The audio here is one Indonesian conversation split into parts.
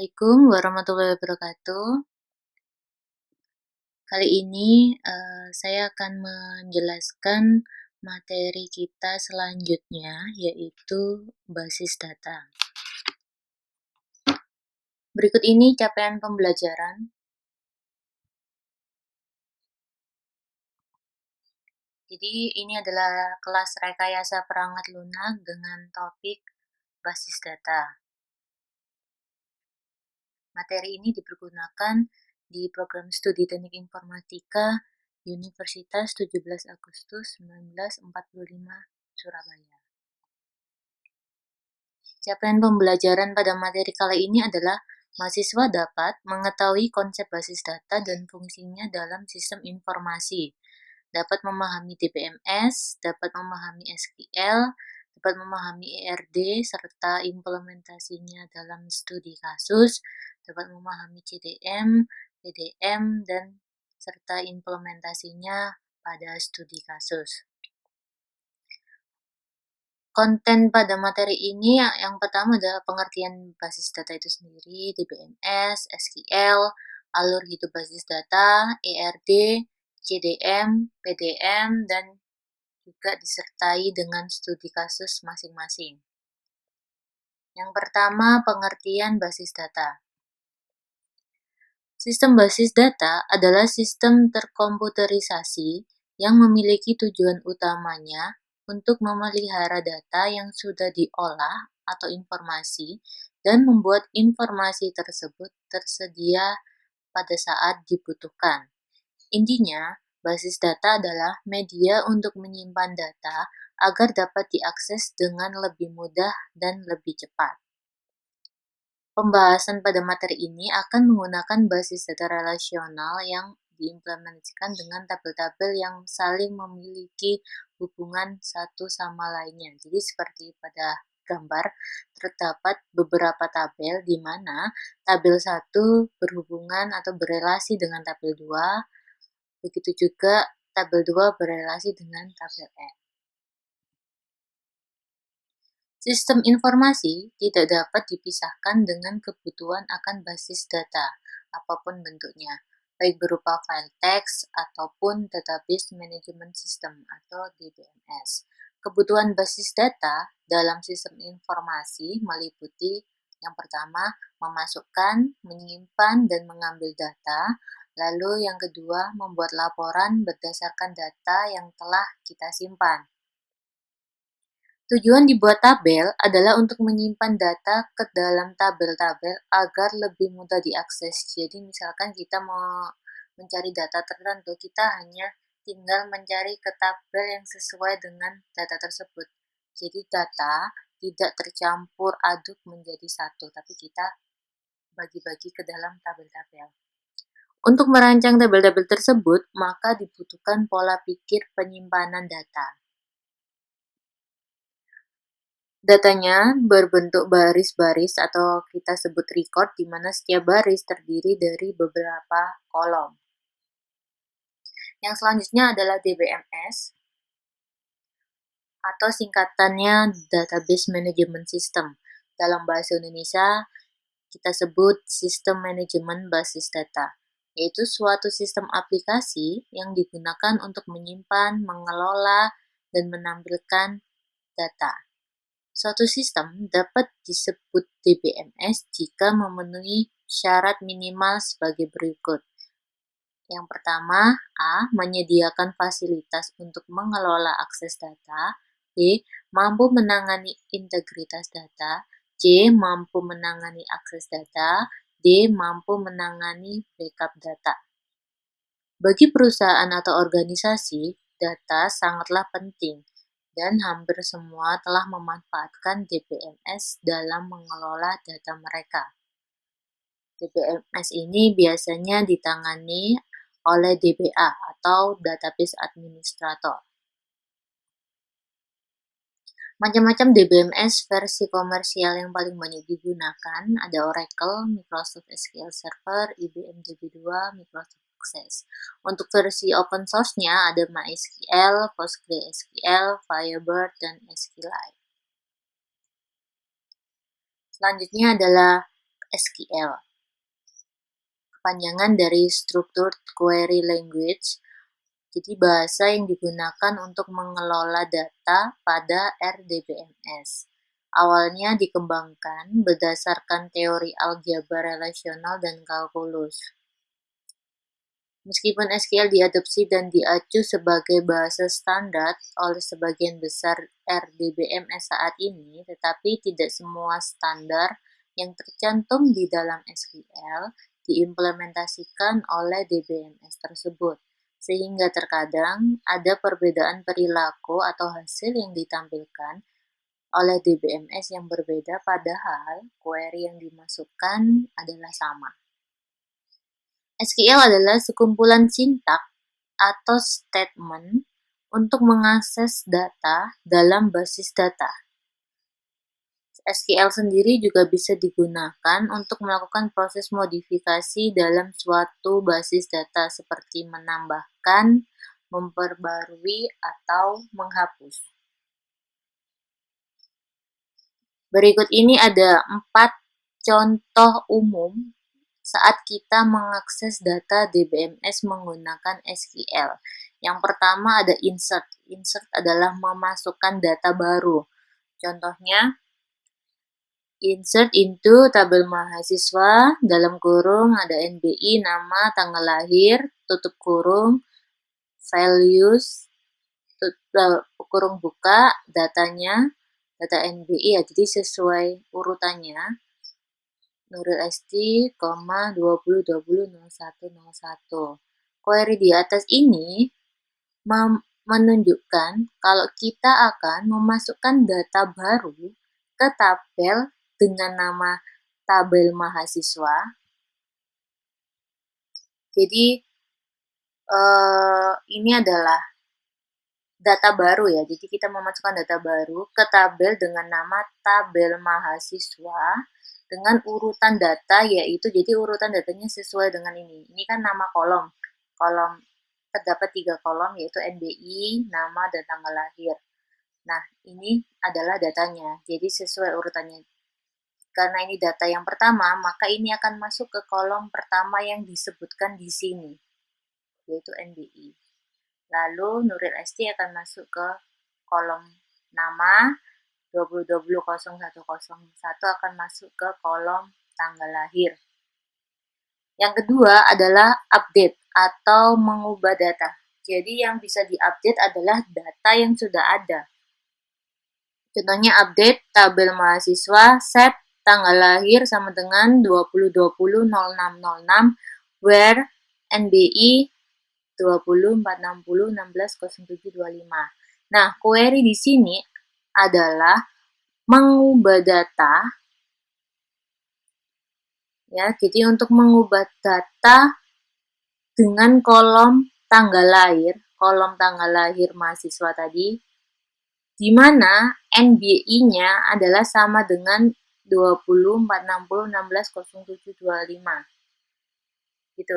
Assalamualaikum warahmatullahi wabarakatuh. Kali ini saya akan menjelaskan materi kita selanjutnya, yaitu basis data. Berikut ini capaian pembelajaran. Jadi ini adalah kelas rekayasa perangkat lunak dengan topik basis data. Materi ini dipergunakan di program studi Teknik Informatika Universitas 17 Agustus 1945 Surabaya. Capaian pembelajaran pada materi kali ini adalah mahasiswa dapat mengetahui konsep basis data dan fungsinya dalam sistem informasi, dapat memahami DBMS, dapat memahami SQL, dapat memahami ERD serta implementasinya dalam studi kasus, dapat memahami CDM, PDM, dan serta implementasinya pada studi kasus. Konten pada materi ini yang pertama adalah pengertian basis data itu sendiri, DBMS, SQL, alur hidup basis data, ERD, CDM, PDM, dan juga disertai dengan studi kasus masing-masing. Yang pertama, pengertian basis data. Sistem basis data adalah sistem terkomputerisasi yang memiliki tujuan utamanya untuk memelihara data yang sudah diolah atau informasi dan membuat informasi tersebut tersedia pada saat dibutuhkan. Intinya, basis data adalah media untuk menyimpan data agar dapat diakses dengan lebih mudah dan lebih cepat. Pembahasan pada materi ini akan menggunakan basis data relasional yang diimplementasikan dengan tabel-tabel yang saling memiliki hubungan satu sama lainnya. Jadi seperti pada gambar, terdapat beberapa tabel di mana tabel 1 berhubungan atau berelasi dengan tabel 2, begitu juga tabel 2 berelasi dengan tabel N. Sistem informasi tidak dapat dipisahkan dengan kebutuhan akan basis data, apapun bentuknya, baik berupa file teks ataupun database management system atau DBMS. Kebutuhan basis data dalam sistem informasi meliputi yang pertama, memasukkan, menyimpan, dan mengambil data. Lalu yang kedua, membuat laporan berdasarkan data yang telah kita simpan. Tujuan dibuat tabel adalah untuk menyimpan data ke dalam tabel-tabel agar lebih mudah diakses. Jadi misalkan kita mau mencari data tertentu, kita hanya tinggal mencari ke tabel yang sesuai dengan data tersebut. Jadi data tidak tercampur aduk menjadi satu, tapi kita bagi-bagi ke dalam tabel-tabel. Untuk merancang tabel-tabel tersebut, maka dibutuhkan pola pikir penyimpanan data. Datanya berbentuk baris-baris atau kita sebut record, di mana setiap baris terdiri dari beberapa kolom. Yang selanjutnya adalah DBMS, atau singkatannya Database Management System. Dalam bahasa Indonesia, kita sebut Sistem Manajemen Basis Data, yaitu suatu sistem aplikasi yang digunakan untuk menyimpan, mengelola, dan menampilkan data. Suatu sistem dapat disebut DBMS jika memenuhi syarat minimal sebagai berikut. Yang pertama, A. Menyediakan fasilitas untuk mengelola akses data. B. Mampu menangani integritas data. C. Mampu menangani akses data. D. Mampu menangani backup data. Bagi perusahaan atau organisasi, data sangatlah penting, dan hampir semua telah memanfaatkan DBMS dalam mengelola data mereka. DBMS ini biasanya ditangani oleh DBA atau Database Administrator. Macam-macam DBMS versi komersial yang paling banyak digunakan ada Oracle, Microsoft SQL Server, IBM DB2, Microsoft Access. Untuk versi open source-nya ada MySQL, PostgreSQL, Firebird, dan SQLite. Selanjutnya adalah SQL. Kepanjangan dari Structured Query Language, jadi bahasa yang digunakan untuk mengelola data pada RDBMS. Awalnya dikembangkan berdasarkan teori algebra relasional dan kalkulus. Meskipun SQL diadopsi dan diacu sebagai bahasa standar oleh sebagian besar RDBMS saat ini, tetapi tidak semua standar yang tercantum di dalam SQL diimplementasikan oleh DBMS tersebut, sehingga terkadang ada perbedaan perilaku atau hasil yang ditampilkan oleh DBMS yang berbeda padahal query yang dimasukkan adalah sama. SQL adalah sekumpulan sintak atau statement untuk mengakses data dalam basis data. SQL sendiri juga bisa digunakan untuk melakukan proses modifikasi dalam suatu basis data seperti menambahkan, memperbarui, atau menghapus. Berikut ini ada 4 contoh umum saat kita mengakses data DBMS menggunakan SQL. Yang pertama ada insert. Insert adalah memasukkan data baru. Contohnya, insert into tabel mahasiswa, dalam kurung ada NBI, nama, tanggal lahir, tutup kurung, values, kurung buka, datanya, data NBI ya, jadi sesuai urutannya. Nuril Esti, 2020-01-01. Query di atas ini menunjukkan kalau kita akan memasukkan data baru ke tabel dengan nama tabel mahasiswa. Jadi ini adalah data baru ya. Jadi kita memasukkan data baru ke tabel dengan nama tabel mahasiswa dengan urutan data, yaitu jadi urutan datanya sesuai dengan ini. Ini kan nama kolom. Kolom terdapat 3 kolom yaitu NBI, nama, dan tanggal lahir. Nah, ini adalah datanya. Jadi sesuai urutannya. Karena ini data yang pertama, maka ini akan masuk ke kolom pertama yang disebutkan di sini, yaitu NBI. Lalu Nuril Esti akan masuk ke kolom nama, 2020-01-01 akan masuk ke kolom tanggal lahir. Yang kedua adalah update atau mengubah data. Jadi yang bisa diupdate adalah data yang sudah ada. Contohnya update tabel mahasiswa, set tanggal lahir sama dengan 2020-06-06, where NBI 20-460-16-07-25. Nah, query di sini adalah mengubah data. Ya, jadi untuk mengubah data dengan kolom tanggal lahir mahasiswa tadi, di mana NBI-nya adalah sama dengan 20-460-16-07-25. Gitu.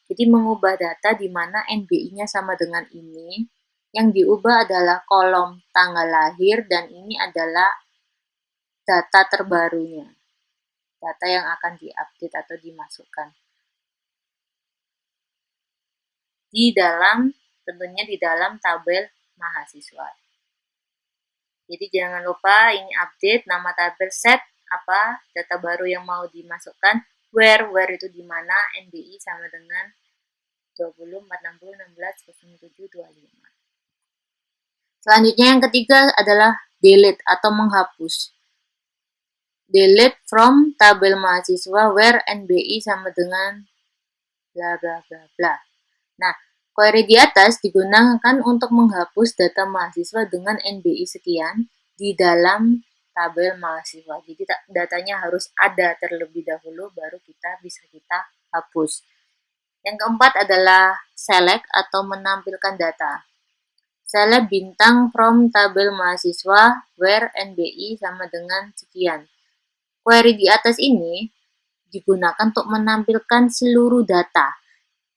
Jadi mengubah data di mana NBI-nya sama dengan ini, yang diubah adalah kolom tanggal lahir dan ini adalah data terbarunya. Data yang akan diupdate atau dimasukkan. Tentunya di dalam tabel mahasiswa. Jadi jangan lupa ini update, nama tabel, set, apa, data baru yang mau dimasukkan, where itu di mana, NBI sama dengan 20-460-16-07-25. Selanjutnya yang ketiga adalah delete atau menghapus. Delete from tabel mahasiswa where NBI sama dengan bla bla bla bla. Nah, query di atas digunakan untuk menghapus data mahasiswa dengan NBI sekian di dalam tabel mahasiswa. Jadi datanya harus ada terlebih dahulu baru bisa kita hapus. Yang keempat adalah select atau menampilkan data. Select bintang from tabel mahasiswa where NBI sama dengan sekian. Query di atas ini digunakan untuk menampilkan seluruh data.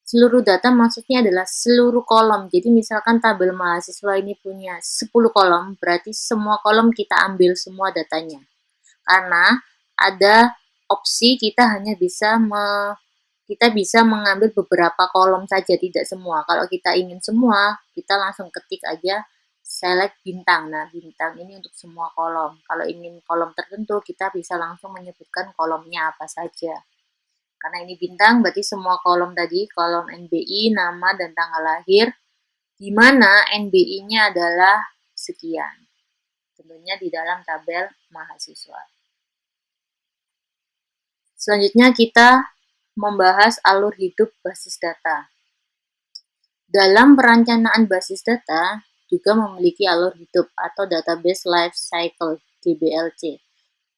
Seluruh data maksudnya adalah seluruh kolom. Jadi misalkan tabel mahasiswa ini punya 10 kolom, berarti semua kolom kita ambil semua datanya. Karena ada opsi kita hanya kita bisa mengambil beberapa kolom saja, tidak semua. Kalau kita ingin semua, kita langsung ketik aja select bintang. Nah, bintang ini untuk semua kolom. Kalau ingin kolom tertentu, kita bisa langsung menyebutkan kolomnya apa saja. Karena ini bintang, berarti semua kolom tadi, kolom NBI, nama, dan tanggal lahir, di mana NBI-nya adalah sekian. Tentunya di dalam tabel mahasiswa. Selanjutnya kita membahas alur hidup basis data. Dalam perencanaan basis data juga memiliki alur hidup atau database life cycle (DBLC).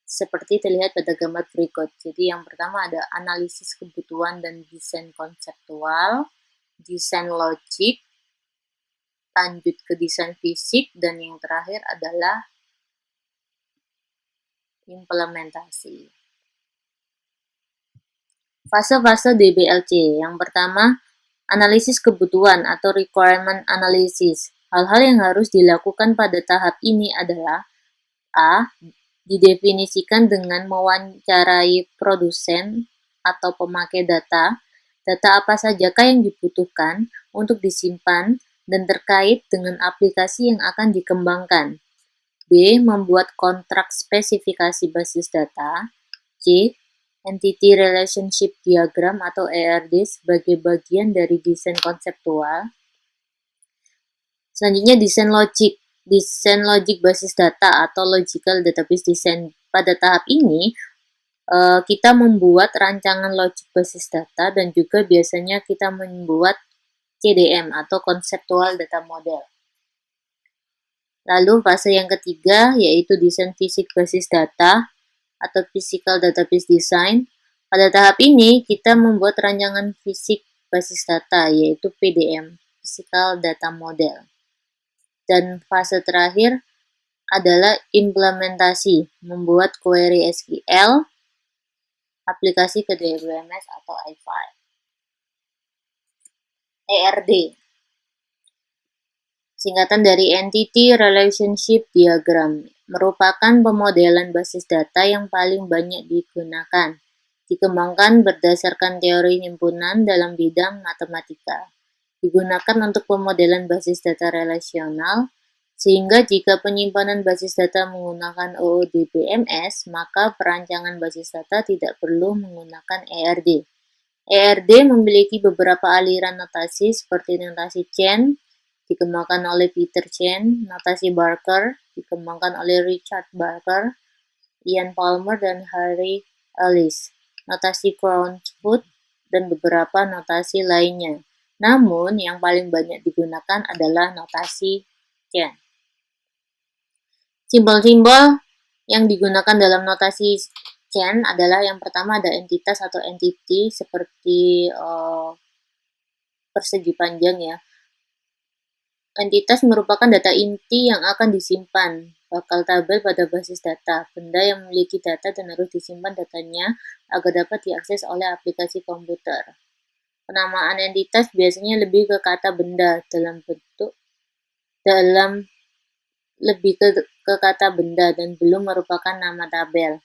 Seperti terlihat pada gambar berikut. Jadi yang pertama ada analisis kebutuhan dan desain konseptual, desain logik, lanjut ke desain fisik, dan yang terakhir adalah implementasi. Fase-fase DBLC. Yang pertama, analisis kebutuhan atau requirement analysis. Hal-hal yang harus dilakukan pada tahap ini adalah A. Didefinisikan dengan mewawancarai produsen atau pemakai data. Data apa sajakah yang dibutuhkan untuk disimpan dan terkait dengan aplikasi yang akan dikembangkan. B. Membuat kontrak spesifikasi basis data. C. Entity Relationship Diagram atau ERD sebagai bagian dari desain konseptual. Selanjutnya desain logik. Desain logik basis data atau Logical Database Design. Pada tahap ini, kita membuat rancangan logik basis data dan juga biasanya kita membuat CDM atau Conceptual Data Model. Lalu fase yang ketiga yaitu desain fisik basis data atau Physical Database Design. Pada tahap ini, kita membuat rancangan fisik basis data, yaitu PDM, Physical Data Model. Dan fase terakhir adalah implementasi, membuat query SQL, aplikasi ke DBMS atau iFile. ERD, singkatan dari Entity Relationship Diagram, merupakan pemodelan basis data yang paling banyak digunakan. Dikembangkan berdasarkan teori himpunan dalam bidang matematika. Digunakan untuk pemodelan basis data relasional, sehingga jika penyimpanan basis data menggunakan OODBMS, maka perancangan basis data tidak perlu menggunakan ERD. ERD memiliki beberapa aliran notasi seperti notasi Chen, dikembangkan oleh Peter Chen, notasi Barker, dikembangkan oleh Richard Barker, Ian Palmer, dan Harry Ellis, notasi Cronford, dan beberapa notasi lainnya. Namun, yang paling banyak digunakan adalah notasi Chen. Simbol-simbol yang digunakan dalam notasi Chen adalah yang pertama ada entitas atau entity seperti persegi panjang ya. Entitas merupakan data inti yang akan disimpan, bakal tabel pada basis data, benda yang memiliki data dan harus disimpan datanya agar dapat diakses oleh aplikasi komputer. Penamaan entitas biasanya lebih ke kata benda lebih ke kata benda dan belum merupakan nama tabel.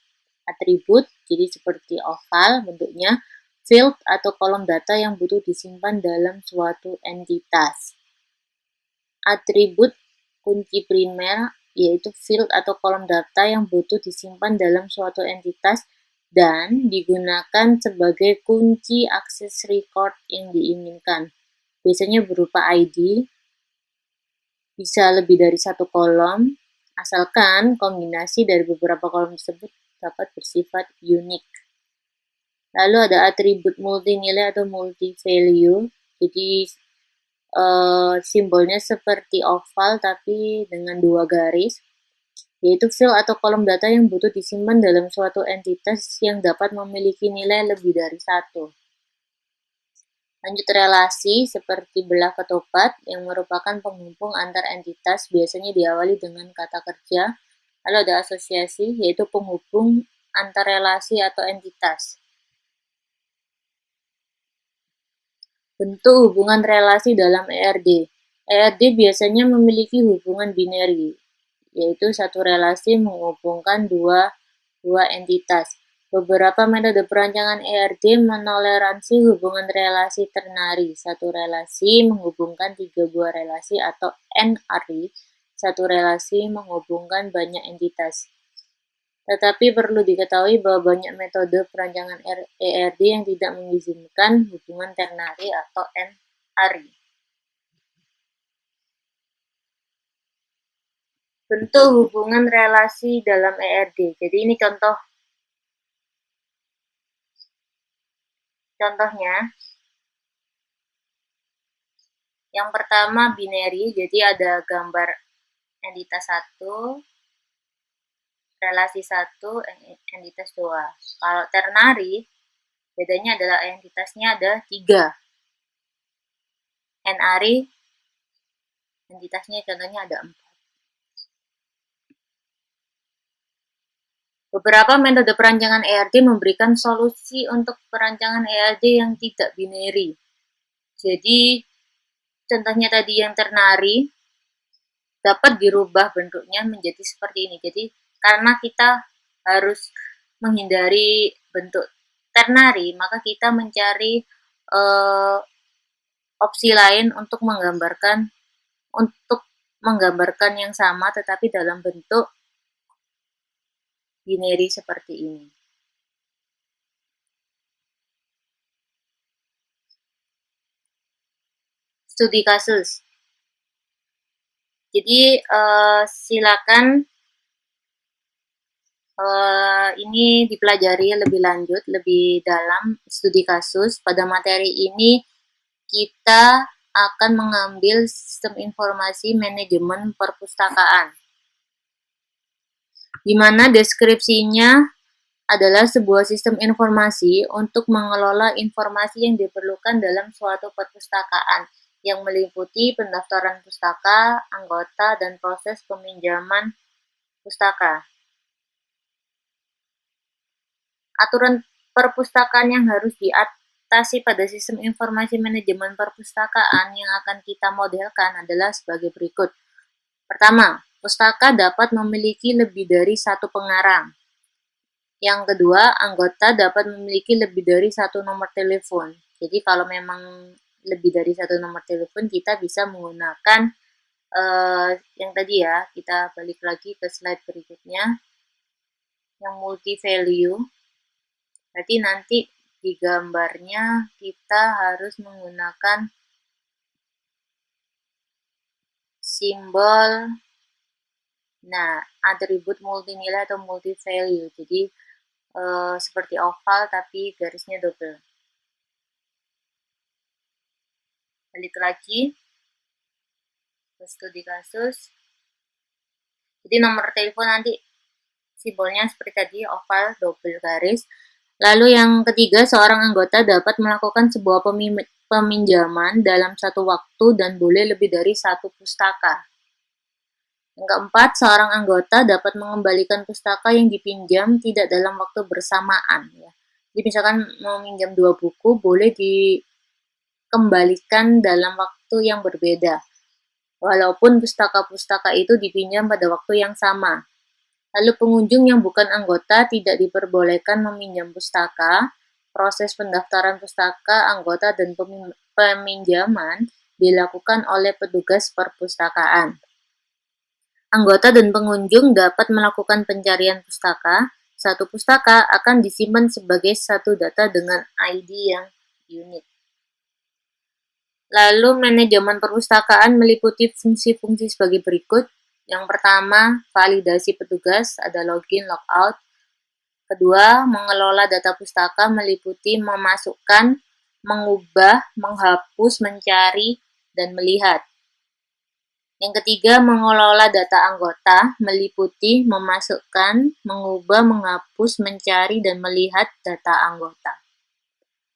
Atribut, jadi seperti oval bentuknya, field atau kolom data yang butuh disimpan dalam suatu entitas. Atribut kunci primer yaitu field atau kolom data yang butuh disimpan dalam suatu entitas dan digunakan sebagai kunci akses record yang diinginkan. Biasanya berupa ID, bisa lebih dari satu kolom, asalkan kombinasi dari beberapa kolom tersebut dapat bersifat unik. Lalu ada atribut multinilai atau multi-value, jadi simbolnya seperti oval tapi dengan dua garis, yaitu field atau kolom data yang butuh disimpan dalam suatu entitas yang dapat memiliki nilai lebih dari satu. Lanjut relasi seperti belah ketupat yang merupakan penghubung antar entitas, biasanya diawali dengan kata kerja. Lalu ada asosiasi yaitu penghubung antar relasi atau entitas. Bentuk hubungan relasi dalam ERD. ERD biasanya memiliki hubungan binary, yaitu satu relasi menghubungkan dua entitas. Beberapa metode perancangan ERD menoleransi hubungan relasi ternary. Satu relasi menghubungkan tiga buah relasi atau NRI. Satu relasi menghubungkan banyak entitas. Tetapi perlu diketahui bahwa banyak metode perancangan ERD yang tidak mengizinkan hubungan ternary atau NRI. Bentuk hubungan relasi dalam ERD. Jadi ini contohnya. Yang pertama binary, jadi ada gambar entitas 1, relasi 1, entitas 2. Kalau ternary, bedanya adalah entitasnya ada 3. NRI, entitasnya contohnya ada 4. Beberapa metode perancangan ERD memberikan solusi untuk perancangan ERD yang tidak binary. Jadi, contohnya tadi yang ternary, dapat dirubah bentuknya menjadi seperti ini. Jadi, karena kita harus menghindari bentuk ternary, maka kita mencari opsi lain untuk menggambarkan yang sama tetapi dalam bentuk binary seperti ini. Studi kasus. Jadi silakan ini dipelajari lebih lanjut, lebih dalam studi kasus. Pada materi ini kita akan mengambil sistem informasi manajemen perpustakaan, di mana deskripsinya adalah sebuah sistem informasi untuk mengelola informasi yang diperlukan dalam suatu perpustakaan, yang meliputi pendaftaran pustaka, anggota, dan proses peminjaman pustaka. Aturan perpustakaan yang harus diatasi pada sistem informasi manajemen perpustakaan yang akan kita modelkan adalah sebagai berikut. Pertama, pustaka dapat memiliki lebih dari satu pengarang. Yang kedua, anggota dapat memiliki lebih dari satu nomor telepon. Jadi kalau memang lebih dari satu nomor telepon, kita bisa menggunakan yang tadi ya, kita balik lagi ke slide berikutnya, yang multi value. Berarti nanti di gambarnya kita harus menggunakan simbol, atribut multinilai atau multi value. Jadi seperti oval tapi garisnya double. Balik lagi ke studi kasus. Jadi nomor telepon nanti simbolnya seperti tadi, oval double garis. Lalu yang ketiga, seorang anggota dapat melakukan sebuah peminjaman dalam satu waktu dan boleh lebih dari satu pustaka. Yang keempat, seorang anggota dapat mengembalikan pustaka yang dipinjam tidak dalam waktu bersamaan. Ya. Jadi misalkan mau minjam 2 buku, boleh dikembalikan dalam waktu yang berbeda. Walaupun pustaka-pustaka itu dipinjam pada waktu yang sama. Lalu pengunjung yang bukan anggota tidak diperbolehkan meminjam pustaka. Proses pendaftaran pustaka, anggota, dan peminjaman dilakukan oleh petugas perpustakaan. Anggota dan pengunjung dapat melakukan pencarian pustaka. Satu pustaka akan disimpan sebagai satu data dengan ID yang unik. Lalu manajemen perpustakaan meliputi fungsi-fungsi sebagai berikut. Yang pertama, validasi petugas, ada login, logout. Kedua, mengelola data pustaka meliputi memasukkan, mengubah, menghapus, mencari, dan melihat. Yang ketiga, mengelola data anggota meliputi memasukkan, mengubah, menghapus, mencari, dan melihat data anggota.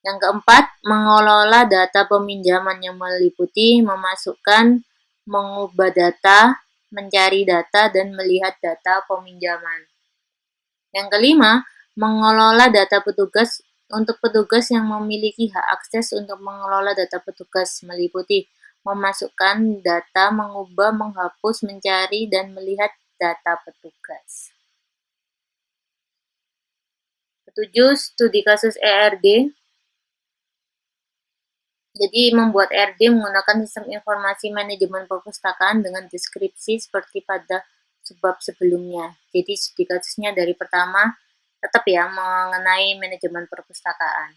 Yang keempat, mengelola data peminjaman yang meliputi memasukkan, mengubah data, mencari data, dan melihat data peminjaman. Yang kelima, mengelola data petugas untuk petugas yang memiliki hak akses untuk mengelola data petugas meliputi memasukkan data, mengubah, menghapus, mencari, dan melihat data petugas. Ketujuh, studi kasus ERD. Jadi membuat ERD menggunakan sistem informasi manajemen perpustakaan dengan deskripsi seperti pada sebab sebelumnya. Jadi studi kasusnya dari pertama tetap ya mengenai manajemen perpustakaan.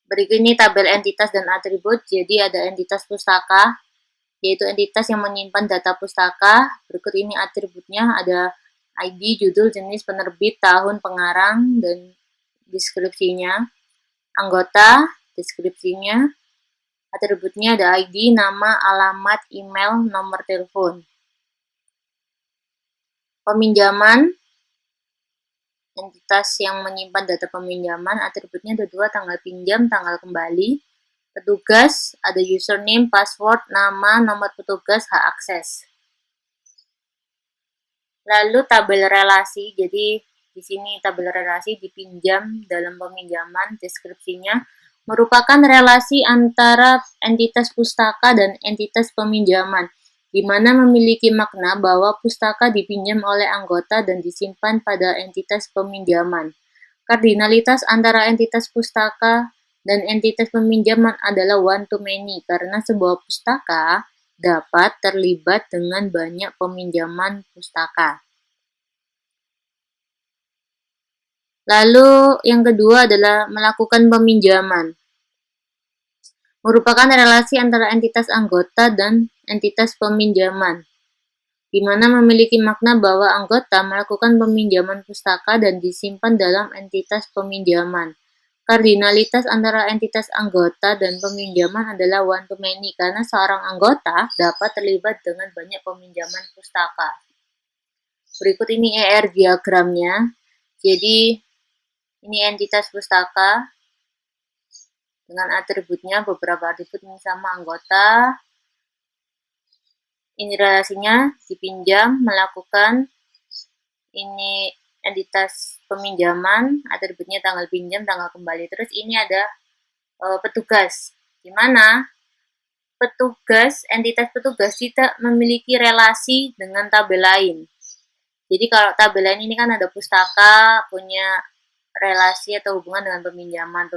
Berikut ini tabel entitas dan atribut. Jadi ada entitas pustaka, yaitu entitas yang menyimpan data pustaka. Berikut ini atributnya, ada ID, judul, jenis, penerbit, tahun, pengarang, dan deskripsinya. Anggota, deskripsinya. Atributnya ada ID, nama, alamat, email, nomor telepon. Peminjaman, entitas yang menyimpan data peminjaman, atributnya ada 2, tanggal pinjam, tanggal kembali. Petugas, ada username, password, nama, nomor petugas, hak akses. Lalu tabel relasi, jadi di sini tabel relasi dipinjam dalam peminjaman, deskripsinya merupakan relasi antara entitas pustaka dan entitas peminjaman, di mana memiliki makna bahwa pustaka dipinjam oleh anggota dan disimpan pada entitas peminjaman. Kardinalitas antara entitas pustaka dan entitas peminjaman adalah one-to-many, karena sebuah pustaka dapat terlibat dengan banyak peminjaman pustaka. Lalu yang kedua adalah melakukan peminjaman. Merupakan relasi antara entitas anggota dan entitas peminjaman, di mana memiliki makna bahwa anggota melakukan peminjaman pustaka dan disimpan dalam entitas peminjaman. Kardinalitas antara entitas anggota dan peminjaman adalah one-to-many, karena seorang anggota dapat terlibat dengan banyak peminjaman pustaka. Berikut ini ER diagramnya. Jadi ini entitas pustaka dengan atributnya, beberapa atribut ini sama anggota. Ini relasinya dipinjam, melakukan. Ini entitas peminjaman, atributnya tanggal pinjam, tanggal kembali. Terus ini ada petugas, di mana entitas petugas tidak memiliki relasi dengan tabel lain. Jadi kalau tabel lain ini kan ada pustaka, punya relasi atau hubungan dengan peminjaman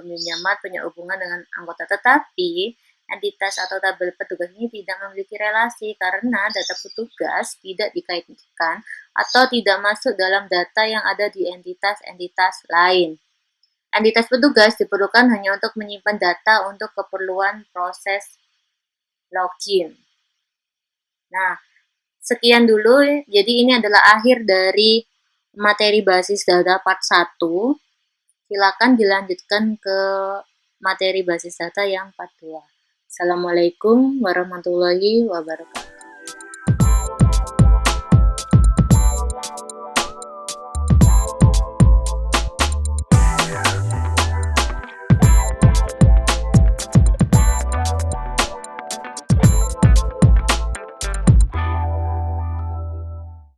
punya hubungan dengan anggota, tetapi entitas atau tabel petugas ini tidak memiliki relasi karena data petugas tidak dikaitkan atau tidak masuk dalam data yang ada di entitas-entitas lain. Entitas petugas diperlukan hanya untuk menyimpan data untuk keperluan proses login. Nah, sekian dulu. Jadi ini adalah akhir dari materi basis data part 1. Silakan dilanjutkan ke materi basis data yang part 2. Assalamualaikum warahmatullahi wabarakatuh.